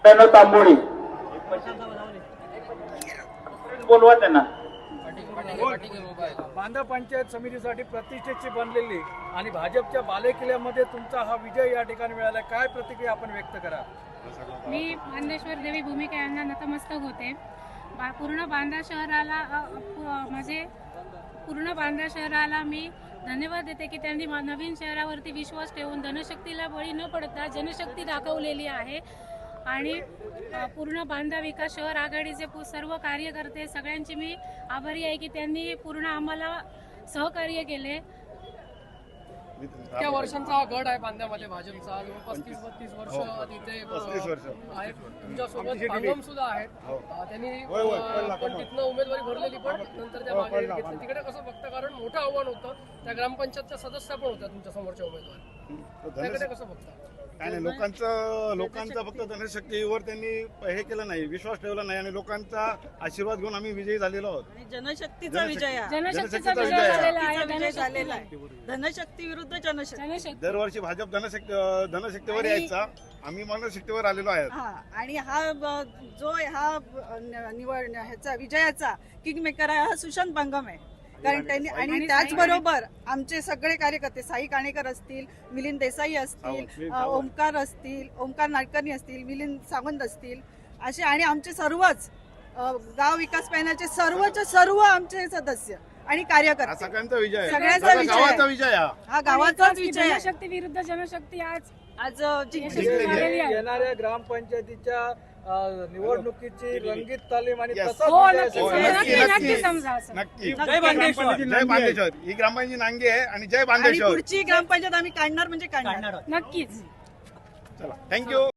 तांबोळी बोलवा त्यांना. बांधा पंचायत समितीसाठी प्रतिष्ठेची बनलेली आणि भाजपच्या बालेकिल्ल्यामध्ये तुमचा हा विजय या ठिकाणी मिळाला, काय प्रतिक्रिया आपण व्यक्त करा? मी मांदेश्वर देवी भूमिका यांना नतमस्तक होते. पूर्ण बांधा शहराला पूर्ण बांधा शहराला मी धन्यवाद देते की त्यांनी नवीन शहरावरती विश्वास ठेवून धनशक्तीला बळी न पडता जनशक्ती दाखवलेली आहे. आणि पूर्ण बांधा विकास शहर आघाडीचे सर्व कार्यकर्ते सगळ्यांची मी आभारी आहे की त्यांनी पूर्ण आम्हाला सहकार्य केले. इतक्या वर्षांचा हा गड आहे बांद्यामध्ये भाजपचा, 35-32 वर्ष तिथे आहे. तुमच्यासोबत पांगम सुद्धा आहेत. त्यांनी पण तिथनं उमेदवारी भरलेली, पण नंतर त्या मागे घेतली. तिकडे कसं बघता, कारण मोठं आव्हान होतं, त्या ग्रामपंचायतच्या सदस्य पण होत्या तुमच्या समोरच्या उमेदवार, त्याकडे कसं बघता? काय नाही, लोकांचा फक्त धनशक्तीवर त्यांनी हे केलं नाही, विश्वास ठेवला नाही आणि लोकांचा आशीर्वाद घेऊन आम्ही विजयी झालेलो आहोत. जनशक्तीचा विजय जनशक्तीचा विजय झालेला आहे. धनशक्ती विरुद्ध जनशक्ती. दरवर्षी भाजप धनशक्तीवर यायचा, आम्ही मनशक्तीवर आलेलो आहे. आणि हा जो निवड ह्याचा विजयाचा किंग मेकर आहे हा सुशांत बंगम आहे. कारण त्यांनी आणि त्याचबरोबर आमचे सगळे कार्यकर्ते, साई काणेकर असतील, मिलिंद देसाई असतील, ओमकार नाडकर्णी असतील, मिलिंद सावंत असतील, असे आणि आमचे सर्वच गाव विकास पॅनलचे सर्व आमचे सदस्य आणि कार्यकर्ते, सगळ्यांचा विजय, सगळ्यांचा गावाचा विजय, हा गावाचाच विजय. जनशक्ती विरुद्ध जनशक्ती आज येणाऱ्या ग्रामपंचायतीच्या निवडणुकीची रंगीत तालीम आणि नक्की जय बांदेश्वर. ही ग्रामपंचायत नांगी आहे आणि जय बांदेश्वर. पुढची ग्रामपंचायत आम्ही काढणार म्हणजे काढणार नक्कीच. चला, थँक्यू.